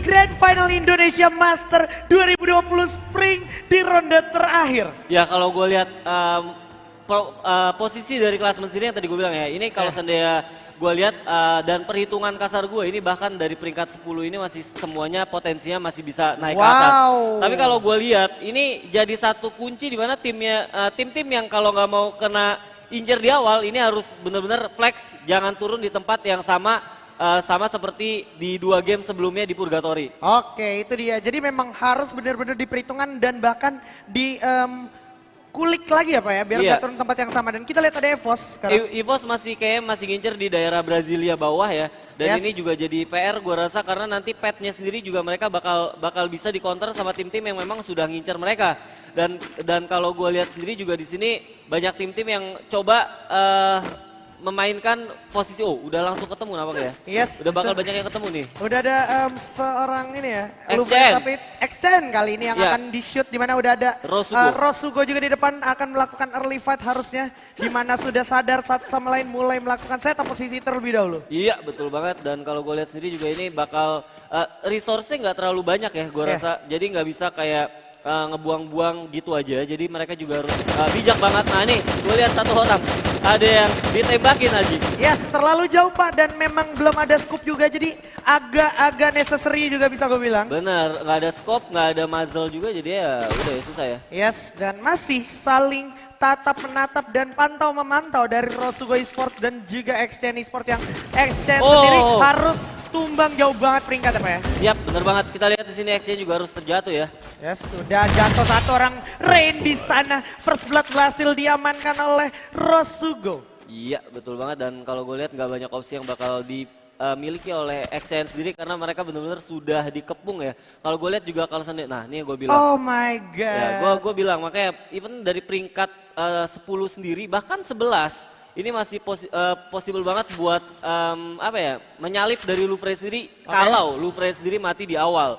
Grand Final Indonesia Master 2020 Spring di ronde terakhir. Ya kalau gue lihat posisi dari klasemen sendiri yang tadi gue bilang ya, ini kalau seandainya gue lihat dan perhitungan kasar gue ini bahkan dari peringkat 10 ini masih semuanya potensinya masih bisa naik ke atas. Tapi kalau gue lihat ini jadi satu kunci di mana tim-tim yang kalau nggak mau kena injer di awal ini harus benar-benar flex, jangan turun di tempat yang sama seperti di 2 game sebelumnya di Purgatory. Oke, itu dia. Jadi memang harus benar-benar diperhitungkan dan bahkan di kulik lagi ya Pak ya, biar nggak turun tempat yang sama. Dan kita lihat ada EVOS sekarang. EVOS masih ngincer di daerah Brasilia bawah ya. Dan ini juga jadi PR gue rasa karena nanti petnya sendiri juga mereka bakal bisa dikonter sama tim-tim yang memang sudah ngincer mereka. Dan kalau gue lihat sendiri juga di sini banyak tim-tim yang coba memainkan posisi udah langsung ketemu nampaknya ya. Udah bakal banyak yang ketemu nih. Udah ada seorang ini ya, Exchange. Exchange kali ini yang akan di-shoot, di mana udah ada Rosugo juga di depan akan melakukan early fight harusnya, di mana sudah sadar satu sama lain mulai melakukan setup posisi terlebih dahulu. Iya betul banget, dan kalau gue lihat sendiri juga ini bakal resource-nya nggak terlalu banyak ya gue rasa, jadi nggak bisa kayak ngebuang-buang gitu aja, jadi mereka juga harus bijak banget. Nah nih gue lihat satu orang ada yang ditembakin Aji. Yes, terlalu jauh Pak, dan memang belum ada scoop juga, jadi agak necessary juga bisa gue bilang. Bener, nggak ada scope, nggak ada muzzle juga, jadi ya udah ya susah ya. Yes, dan masih saling tatap menatap dan pantau memantau dari Rosugo Esports dan juga Exchange Esports, yang Exchange sendiri harus tumbang jauh banget peringkat ya Pak ya. Yap, bener banget. Kita lihat di sini Exchange juga harus terjatuh ya. Yes, sudah jatuh satu orang. Rain di sana. First blood berhasil diamankan oleh Rosugo. Iya, betul banget. Dan kalau gue lihat nggak banyak opsi yang bakal dimiliki oleh Exchange sendiri karena mereka benar-benar sudah dikepung ya. Kalau gue lihat juga kalau sendiri, nah ini yang gue bilang. Oh my god. Ya, gue bilang makanya even dari peringkat 10 sendiri bahkan 11. Ini masih possible banget buat menyalip dari Lufrey sendiri kalau Lufrey sendiri mati di awal.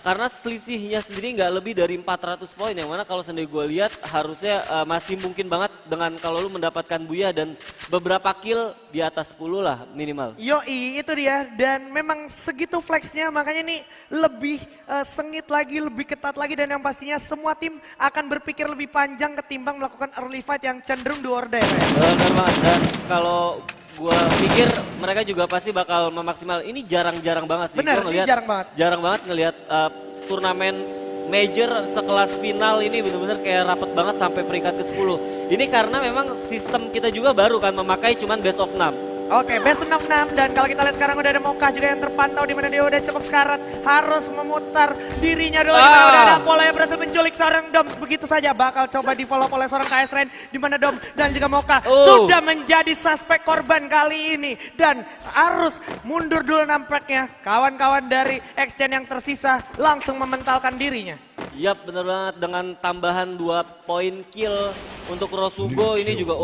Karena selisihnya sendiri nggak lebih dari 400 poin, yang mana kalau sendiri gue lihat harusnya masih mungkin banget dengan kalau lu mendapatkan Buya dan beberapa kill di atas 10 lah minimal. Yoi, itu dia, dan memang segitu flexnya, makanya ini lebih sengit lagi, lebih ketat lagi, dan yang pastinya semua tim akan berpikir lebih panjang ketimbang melakukan early fight yang cenderung do or die. Benar banget, dan kalau gue pikir mereka juga pasti bakal memaksimal. Ini jarang-jarang banget sih. Benar, ini jarang banget ngelihat turnamen major sekelas final ini benar-benar kayak rapet banget sampai peringkat ke-10. Ini karena memang sistem kita juga baru kan memakai cuman best of 6. Oke, best 6-6, dan kalau kita lihat sekarang udah ada Mocha juga yang terpantau, di mana dia udah cukup sekarat, harus memutar dirinya dulu. Udah ada Pola yang berhasil menculik seorang Dom, begitu saja bakal coba di follow oleh seorang KS Rain, di mana Dom dan juga Mocha sudah menjadi suspek korban kali ini, dan harus mundur dulu nampaknya. Kawan-kawan dari Exchange yang tersisa langsung mementalkan dirinya. Yap, bener banget, dengan tambahan 2 poin kill untuk Rosugo ini juga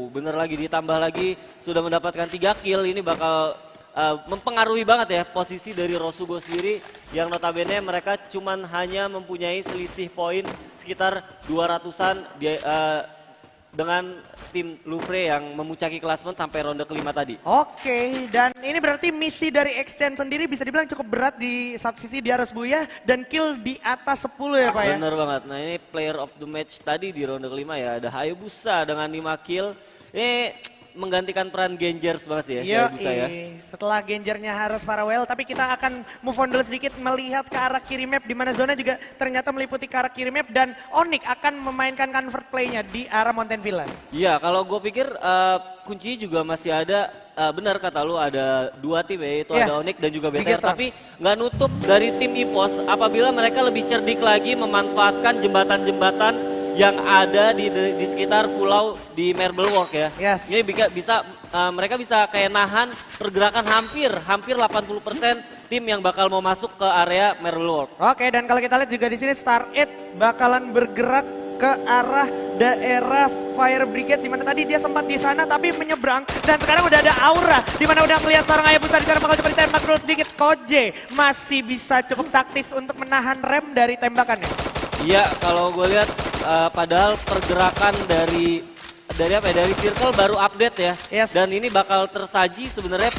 bener lagi ditambah lagi sudah mendapatkan 3 kill. Ini bakal mempengaruhi banget ya posisi dari Rosugo sendiri, yang notabene mereka cuman hanya mempunyai selisih poin sekitar 200-an dengan tim Lufrey yang memuncaki klasemen sampai ronde kelima tadi. Oke, dan ini berarti misi dari Exchange sendiri bisa dibilang cukup berat. Di satu sisi dia harus Buya dan kill di atas 10 ya Pak ya. Bener banget, nah ini player of the match tadi di ronde kelima ya, ada Hayabusa dengan 5 kill. Ini menggantikan peran Gengers banget sih ya, Hayabusa ya. Setelah Gengernya harus farewell, tapi kita akan move on dulu sedikit melihat ke arah kiri map, di mana zona juga ternyata meliputi ke arah kiri map, dan Onyx akan memainkan convert play-nya di arah Mountain Villa. Iya, kalau gue pikir kuncinya juga masih ada, benar kata lu ada 2 tim ya, yaitu ada Onyx dan juga BTR, tapi nggak nutup dari tim EVOS apabila mereka lebih cerdik lagi memanfaatkan jembatan-jembatan yang ada di sekitar pulau di Marble Walk ya. Ini mereka bisa kayak nahan pergerakan hampir 80% tim yang bakal mau masuk ke area Marble Walk. Oke, dan kalau kita lihat juga di sini Star 8 bakalan bergerak ke arah daerah Fire Brigade, di mana tadi dia sempat di sana tapi menyeberang, dan sekarang udah ada Aura di mana udah melihat seorang Hayabusa di sana bakal coba ditembak dulu sedikit. Koje masih bisa cukup taktis untuk menahan rem dari tembakannya. Iya, kalau gue lihat padahal pergerakan dari circle baru update ya. Dan ini bakal tersaji sebenarnya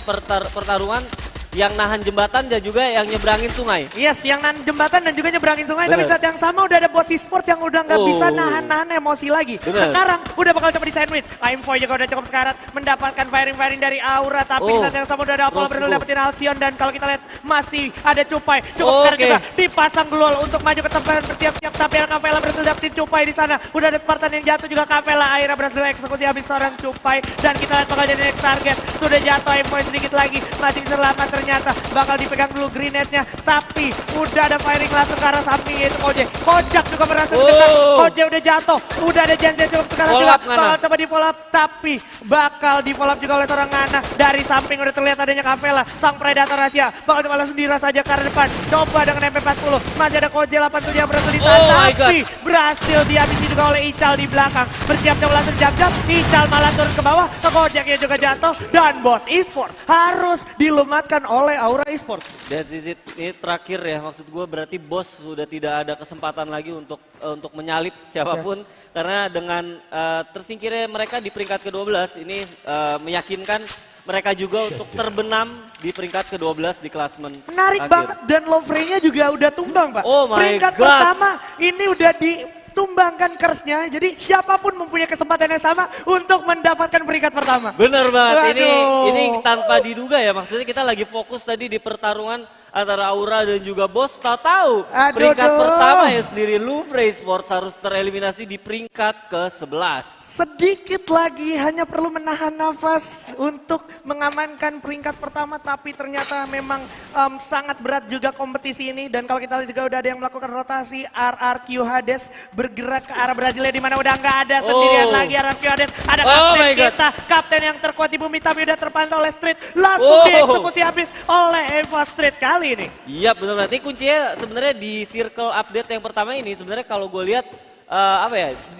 pertarungan yang nahan jembatan dan juga yang nyebrangin sungai. Yes, yang nahan jembatan dan juga nyebrangin sungai. Tapi saat yang sama udah ada bos e-sport yang udah nggak bisa nahan-nahan emosi lagi. Sekarang udah bakal coba di sandwich. Aim4 juga udah cukup sekarat mendapatkan firing dari Aura. Tapi saat yang sama udah ada Apollo berhasil dapetin Alcyon. Dan kalau kita lihat masih ada Cupai. Cukup sekarat juga dipasang Glul untuk maju ke tempat bersiap-siap. Tapi Kavela berhasil dapetin Cupai di sana. Udah ada Spartan yang jatuh juga. Kavela akhirnya berhasil eksekusi habis seorang Cupai. Dan kita lihat bakal jadi next target. Sudah jatuh Aim4 sedikit lagi. Masih selamat ternyata. Bakal dipegang dulu grenade-nya. Tapi udah ada firing langsung ke arah samping yaitu Koje. Kojak juga berhasil mendekat. Koje udah jatuh. Udah ada Jansen cukup sekarang juga. Bakal coba di follow up. Tapi bakal di follow up juga oleh seorang Ngana. Dari samping udah terlihat adanya Kavela. Sang predator rahasia. Bakal coba langsung diras saja ke arah depan. Coba dengan MP40. Masih ada Koje 87 yang berhasil ditahan. Tapi berhasil dihabisi juga oleh Ical di belakang. Bersiap coba langsung jam-jam. Ical malah turun ke bawah. Kojaknya juga jatuh. Dan bos e-sport harus dilumatkan oleh Aura e-sport. That's it. Ini terakhir ya, maksud gue berarti bos sudah tidak ada kesempatan lagi untuk menyalip siapapun. Karena dengan tersingkirnya mereka di peringkat ke-12 ini meyakinkan mereka juga untuk terbenam di peringkat ke-12 di klasemen. Menarik banget dan Lovre-nya juga udah tumbang, Pak. Oh my peringkat God. pertama ini udah ditumbangkan curse-nya. Jadi siapapun mempunyai kesempatan yang sama untuk mendapatkan peringkat pertama. Bener banget, ini tanpa diduga ya, maksudnya kita lagi fokus tadi di pertarungan antara Aura dan juga bos, tahu peringkat pertama ya sendiri Lovre Esports harus tereliminasi di peringkat ke-11. Sedikit lagi hanya perlu menahan nafas untuk mengamankan peringkat pertama, tapi ternyata memang sangat berat juga kompetisi ini. Dan kalau kita lihat juga udah ada yang melakukan rotasi. RRQ Hades bergerak ke arah Brasilia di mana udah nggak ada sendirian lagi RRQ Hades. Ada kapten kita, kapten yang terkuat di bumi tapi udah terpantau oleh Street. Langsung dieksekusi habis oleh Eva Street kali ini. Iya benar, berarti kuncinya sebenarnya di circle update yang pertama ini sebenarnya kalau gue lihat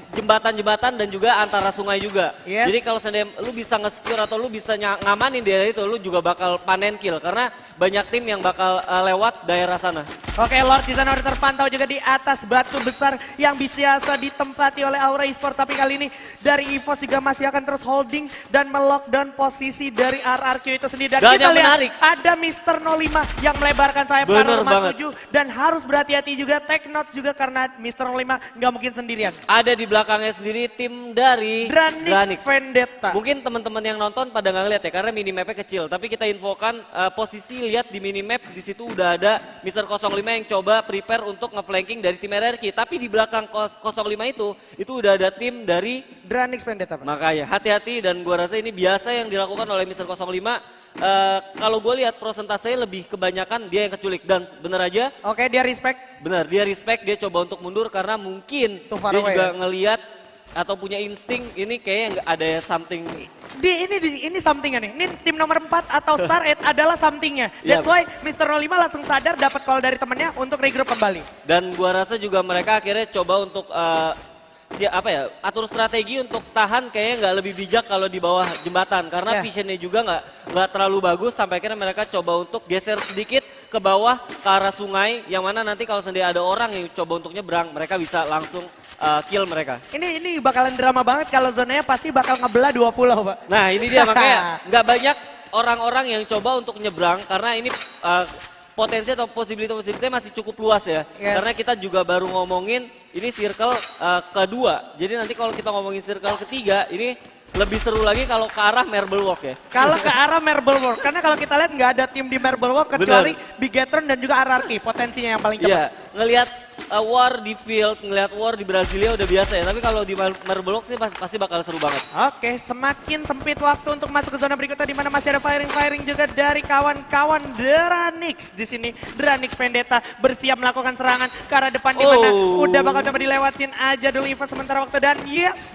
jembatan-jembatan dan juga antara sungai juga. Jadi kalau seandainya lu bisa nge-secure atau lu bisa ngamanin daerah itu, lu juga bakal panen kill karena banyak tim yang bakal lewat daerah sana. Oke, Lord di sana udah terpantau juga di atas batu besar yang biasa ditempati oleh Aura Esports. Tapi kali ini dari EVOS juga masih akan terus holding dan melockdown posisi dari RRQ itu sendiri. Dan kita lihat ada Mr. 05 yang melebarkan sayap ke arah rumah 7 dan harus berhati-hati juga take notes juga karena Mr. 05 nggak mungkin sendirian. Ada di belakangnya sendiri tim dari Dranix Vendetta. Mungkin teman-teman yang nonton pada nggak ngeliat ya karena minimapnya kecil. Tapi kita infokan posisi lihat di minimap di situ udah ada Mr. 05 yang coba prepare untuk nge-flanking dari tim RRQ. Tapi di belakang 05 itu udah ada tim dari Dranix Vendetta. Makanya hati-hati dan gua rasa ini biasa yang dilakukan oleh Mr. 05. Kalau gue lihat prosentasenya lebih kebanyakan dia yang keculik dan bener aja. Oke, dia respect. Bener, dia respect, dia coba untuk mundur karena mungkin dia juga ngelihat atau punya insting ini kayaknya nggak ada something. Ini somethingnya nih. Ini tim nomor 4 atau Star 8 adalah somethingnya. That's why Mr. 05 langsung sadar dapat call dari temennya untuk regroup kembali. Dan gua rasa juga mereka akhirnya coba untuk atur strategi untuk tahan kayaknya nggak lebih bijak kalau di bawah jembatan karena visionnya juga nggak terlalu bagus sampai akhirnya mereka coba untuk geser sedikit ke bawah ke arah sungai yang mana nanti kalau sendiri ada orang yang coba untuk nyebrang mereka bisa langsung kill mereka. Ini bakalan drama banget kalau zonanya pasti bakal ngebelah 2 pulau, Pak. Nah ini dia makanya nggak banyak orang-orang yang coba untuk nyebrang karena ini potensi atau possibility-nya masih cukup luas ya. Karena kita juga baru ngomongin ini circle kedua. Jadi nanti kalau kita ngomongin circle ketiga ini lebih seru lagi kalau ke arah Marble Walk ya. Kalau ke arah Marble Walk, karena kalau kita lihat nggak ada tim di Marble Walk kecuali Bigetron dan juga RRQ potensinya yang paling cepat. Iya, ngelihat war di field, ngelihat war di Brasilia udah biasa ya. Tapi kalau di Marble Walk sih pasti bakal seru banget. Oke, semakin sempit waktu untuk masuk ke zona berikutnya di mana masih ada firing juga dari kawan-kawan Dranix di sini. Dranix Vendetta bersiap melakukan serangan ke arah depan di mana udah bakal coba dilewatin aja dulu EVOS sementara waktu dan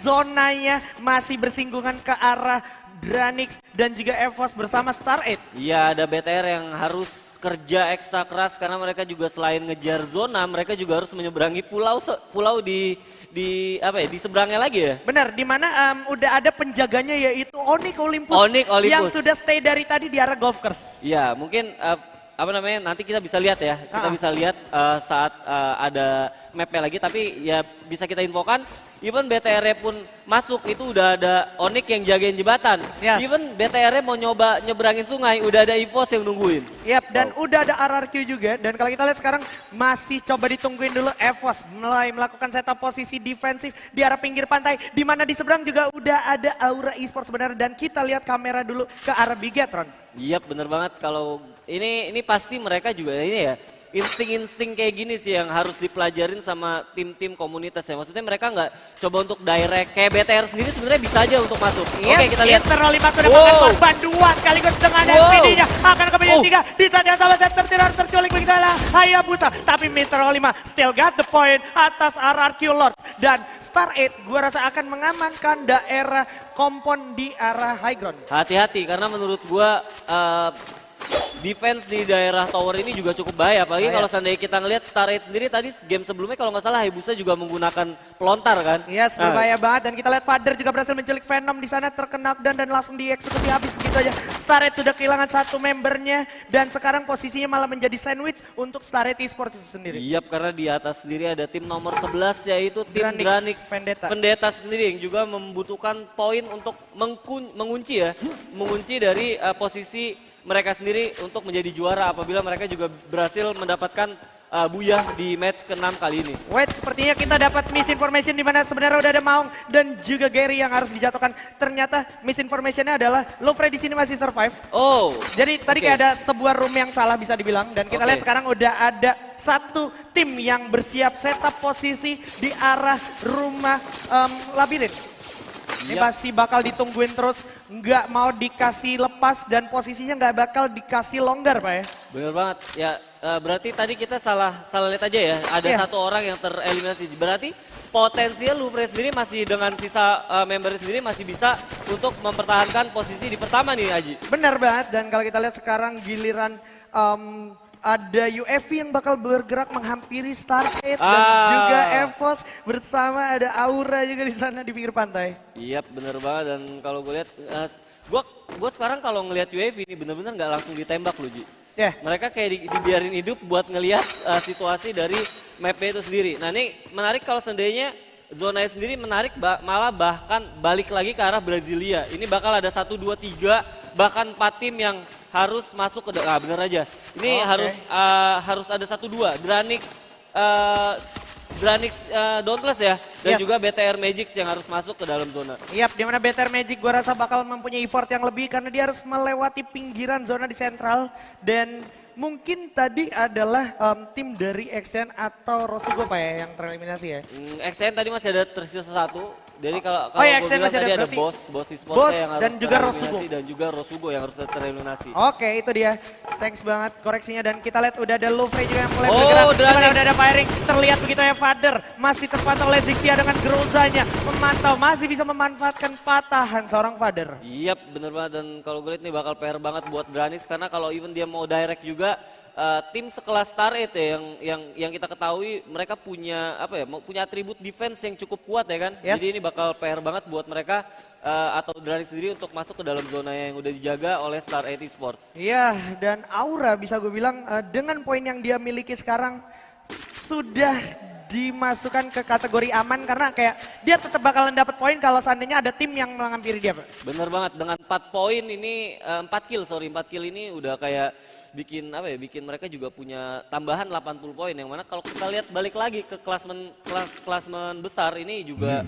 zonanya masih bersinggungan ke arah Dranix dan juga EVOS bersama Star 8. Iya, ada BTR yang harus kerja ekstra keras karena mereka juga selain ngejar zona, mereka juga harus menyeberangi pulau di seberangnya lagi ya. Benar, di mana udah ada penjaganya yaitu Onyx Olympus. Onyx Olympus yang sudah stay dari tadi di arah golf course. Iya, mungkin apa namanya, nanti kita bisa lihat ya, kita bisa lihat saat ada mapnya lagi, tapi ya bisa kita infokan, even BTR pun masuk itu udah ada Onyx yang jagain jembatan. Even BTR mau nyoba nyeberangin sungai, udah ada EVOS yang nungguin. Dan udah ada RRQ juga, dan kalau kita lihat sekarang masih coba ditungguin dulu EVOS mulai melakukan setup posisi defensif di arah pinggir pantai, di mana di seberang juga udah ada Aura Esports sebenarnya, dan kita lihat kamera dulu ke arah Bigetron. Bener banget, kalau ini pasti mereka juga ini ya, insting-insting kayak gini sih yang harus dipelajarin sama tim-tim komunitas ya. Maksudnya mereka nggak coba untuk direct, kayak BTR sendiri sebenarnya bisa aja untuk masuk. Oke, kita lihat. Internal 5 sudah makan korban 2 sekaligus dengan SPD-nya. Akan ke menit 3, di saat yang sama center tidak terculik begitu adalah Hayabusa. Tapi Mr. 5 still got the point atas RRQ Lords. Dan Star 8 gua rasa akan mengamankan daerah kompon di arah high ground. Hati-hati, karena menurut gua defense di daerah tower ini juga cukup bahaya, apalagi kalau seandainya kita ngelihat Star 8 sendiri tadi game sebelumnya kalau nggak salah Hayabusa juga menggunakan pelontar kan. Berbahaya banget, dan kita lihat Father juga berhasil menculik Venom di sana, terkena dan langsung dieksekusi habis begitu aja. Star 8 sudah kehilangan satu membernya, dan sekarang posisinya malah menjadi sandwich untuk Star 8 Esports itu sendiri. Karena di atas sendiri ada tim nomor 11 yaitu tim Dranix Vendetta sendiri yang juga membutuhkan poin untuk mengunci dari posisi mereka sendiri untuk menjadi juara apabila mereka juga berhasil mendapatkan buyah di match ke-6 kali ini. Sepertinya kita dapat misinformation di mana sebenarnya udah ada Maung dan juga Gary yang harus dijatuhkan. Ternyata misinformationnya adalah Lofre di sini masih survive. Jadi tadi kayak ada sebuah room yang salah bisa dibilang, dan kita lihat sekarang udah ada satu tim yang bersiap setup posisi di arah rumah labirin. Ini masih bakal ditungguin terus, nggak mau dikasih lepas dan posisinya nggak bakal dikasih longgar Pak ya. Bener banget, ya berarti tadi kita salah lihat aja ya, ada satu orang yang tereliminasi. Berarti potensial Lufre sendiri masih dengan sisa member sendiri masih bisa untuk mempertahankan posisi di pertama nih Aji. Benar banget, dan kalau kita lihat sekarang giliran ada UFV yang bakal bergerak menghampiri Star 8 dan juga EVOS bersama ada Aura juga di sana di pinggir pantai. Bener banget, dan kalau gue lihat, gue sekarang kalau ngelihat UFV ini bener-bener nggak langsung ditembak loh Ji. Mereka kayak dibiarin hidup buat ngelihat situasi dari mapnya itu sendiri. Nah ini menarik kalau seandainya zonanya sendiri menarik, malah bahkan balik lagi ke arah Brasilia. Ini bakal ada 1, 2, 3 bahkan 4 tim yang harus masuk ke bener aja. Ini harus ada 1, 2 Dranix Dauntless ya, dan juga BTR Magic yang harus masuk ke dalam zona. Dimana BTR Magic gua rasa bakal mempunyai effort yang lebih karena dia harus melewati pinggiran zona di sentral, dan mungkin tadi adalah tim dari XN atau Rosugo Pak ya yang tereliminasi ya. XN tadi masih ada tersisa 1. Jadi kalau gue bilang tadi ada Boss Esports yang harus dan juga Rosugo. Dan juga Rosugo yang harus tereliminasi. Itu dia. Thanks banget koreksinya, dan kita lihat udah ada Lufre juga yang mulai bergerak. Udah ada firing, terlihat begitu ya Father. Masih terpantau oleh Zixia dengan Grozanya. Memantau, masih bisa memanfaatkan patahan seorang Father. Bener banget, dan kalau gue lihat nih bakal PR banget buat Dranix, karena kalau even dia mau direct juga, tim sekelas Star 8 ya, yang kita ketahui mereka punya punya atribut defense yang cukup kuat ya kan. Jadi ini bakal PR banget buat mereka atau Dranix sendiri untuk masuk ke dalam zona yang udah dijaga oleh Star 8 Esports. Dan Aura bisa gue bilang dengan poin yang dia miliki sekarang sudah dimasukkan ke kategori aman, karena kayak dia tetap bakalan dapat poin kalau seandainya ada tim yang menghampiri dia Pak. Bener banget, dengan 4 poin ini 4 kill ini udah kayak bikin mereka juga punya tambahan 80 poin, yang mana kalau kita lihat balik lagi ke klasmen besar ini juga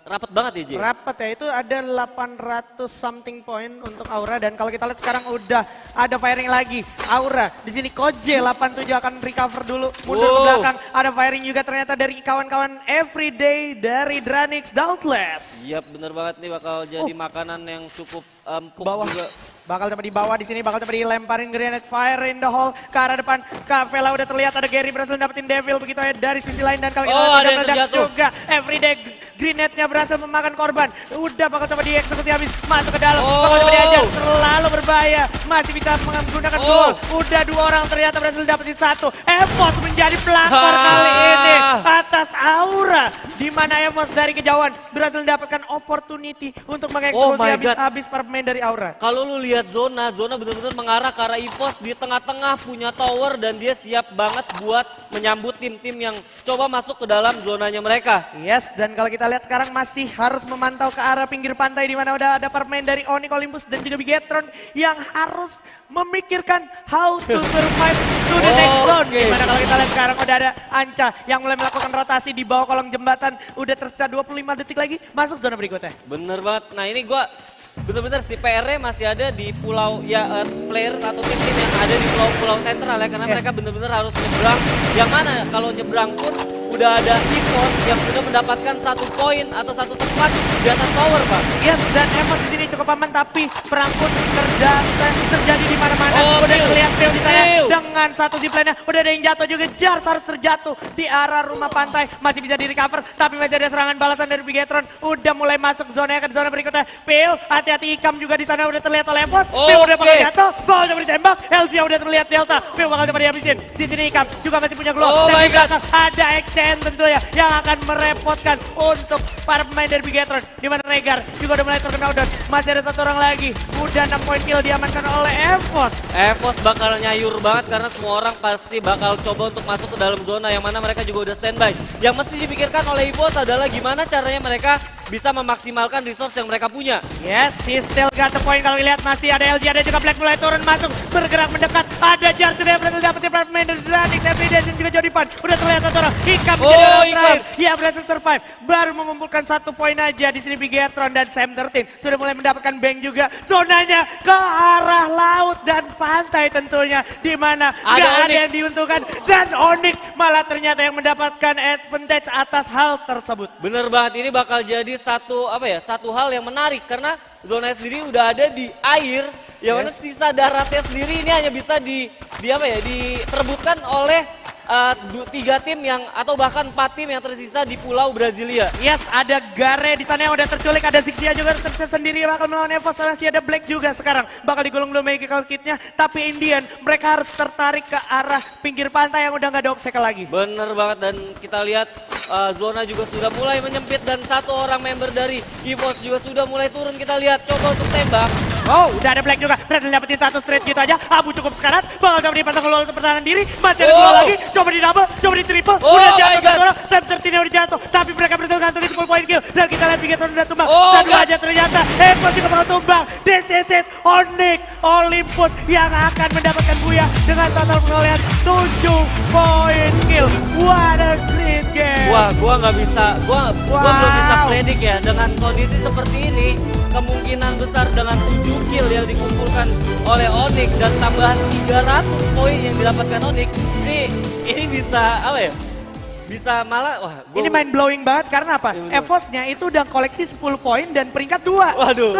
rapat banget ya Jay? Rapat ya, itu ada 800 something point untuk Aura, dan kalau kita lihat sekarang udah ada firing lagi. Aura, di sini Koje 87 akan recover dulu, mundur ke belakang. Ada firing juga ternyata dari kawan-kawan Everyday dari Dranix Dauntless. Bener banget nih, bakal jadi makanan yang cukup empuk juga. Bakal dapat di bawah di sini, bakal dapat dilemparin grenade fire in the hole ke arah depan. Kavela udah terlihat, ada Gary berhasil dapetin Devil begitu ya dari sisi lain, dan kalau kita lihat juga Everyday Grenade-nya berhasil memakan korban. Udah bakal coba dieksekusi habis. Masuk ke dalam. Bakal coba diajar. Terlalu berbahaya. Masih bisa menggunakan gol. Udah 2 orang ternyata berhasil dapetin 1. EVOS menjadi pelakor kali ini atas Aura. Di mana EVOS dari kejauhan berhasil mendapatkan opportunity untuk mengeksekusi habis-habis para pemain dari Aura. Kalau lu lihat zona benar-benar mengarah ke arah EVOS di tengah-tengah punya tower dan dia siap banget buat menyambut tim-tim yang coba masuk ke dalam zonanya mereka. Yes, dan kalau kita lihat sekarang masih harus memantau ke arah pinggir pantai di mana udah ada para pemain dari Onyx Olympus dan juga Bigetron yang harus memikirkan how to survive to the next zone. Dimana kalau kita lihat sekarang udah ada Anca yang mulai melakukan rotasi di bawah kolong jembatan. Udah tersisa 25 detik lagi masuk zona berikutnya. Bener banget. Nah ini gua bener-bener si PR-nya masih ada di pulau ya player atau tim-tim yang ada di pulau-pulau sentral ya karena mereka bener-bener harus nyebrang. Yang mana kalau nyebrang pun udah ada EVOS yang sudah mendapatkan 1 poin atau 1 tempat di atas tower, Pak. Yes, dan EVOS di sini cukup aman tapi perang pun terjadi di mana-mana. Udah terlihat Phil di sana dengan 1 zipline-nya. Udah ada yang jatuh juga. Jars harus terjatuh di arah rumah pantai. Masih bisa di-recover tapi masih ada serangan balasan dari Bigetron. Udah mulai masuk zona ke zona berikutnya. Phil, hati-hati Ikam juga di sana udah terlihat oleh EVOS. Phil udah bakal jatuh, bakal coba ditembak. LG udah terlihat Delta. Phil bakal coba dihabisin. Di sini Ikam juga masih punya glow. Dan di belakang ada Exchange tentunya yang akan merepotkan untuk para pemain dari Bigetron. Di mana Regar juga udah mulai terkena down. Masih ada 1 orang lagi. Udah 6 poin kill diamankan oleh EVOS. EVOS bakal nyayur banget karena semua orang pasti bakal coba untuk masuk ke dalam zona yang mana mereka juga udah standby. Yang mesti dipikirkan oleh EVOS adalah gimana caranya mereka bisa memaksimalkan resource yang mereka punya. Yes, he still got the point. Kalau lihat masih ada LG, ada juga Black mulai turun masuk, bergerak mendekat. Ada Jar sudah berhasil dapetin para pemain dari Dranik, Everyday dan juga Jodipan. Udah terlihat 1 orang. Ikam menjadi orang terakhir. Ya berhasil survive. Baru mengumpulkan 1 poin aja di sini Bigetron dan Sam 13 sudah mulai mendapatkan bank juga. Zonanya ke arah laut dan pantai tentunya, di mana nggak ada yang diuntungkan dan Onyx malah ternyata yang mendapatkan advantage atas hal tersebut. Bener banget, ini bakal jadi satu hal yang menarik karena zona sendiri udah ada di air, yang mana sisa daratnya sendiri ini hanya bisa diterbutkan oleh 3 tim yang atau bahkan 4 tim yang tersisa di Pulau Brasilia. Yes, ada Gare di sana yang udah terculik, ada Zixia juga sendiri bakal melawan EVOS, masih ada Black juga sekarang bakal digulung dulu magical kitnya, tapi Indian mereka harus tertarik ke arah pinggir pantai yang udah nggak ada obstacle lagi. Bener banget, dan kita lihat zona juga sudah mulai menyempit dan 1 orang member dari EVOS juga sudah mulai turun. Kita lihat coba untuk tembak. Oh, udah ada Black juga, berhasil dapetin 1 straight gitu aja. Abu cukup sekarat, bakal coba dipasang keluar untuk pertahanan diri. Masih ada 2 lagi, coba di double, coba di triple. Udah jatuh satu orang, Sam 13 udah jatuh. Tapi mereka berhasil gantungi 10 poin kill. Dan kita lihat Bigetron udah tumbang. Satu aja ternyata, EVOS juga bakal tumbang. This is it, Onyx Olympus yang akan mendapatkan buya dengan total perolehan 7 poin kill. What a great game. Wah, gua belum bisa predik ya dengan kondisi seperti ini. Kemungkinan besar dengan 7 kill yang dikumpulkan oleh Onyx dan tambahan 300 poin yang didapatkan Onyx, ini bisa bisa malah ini mind blowing banget karena apa? EVOS-nya itu udah koleksi 10 poin dan peringkat 2. Waduh.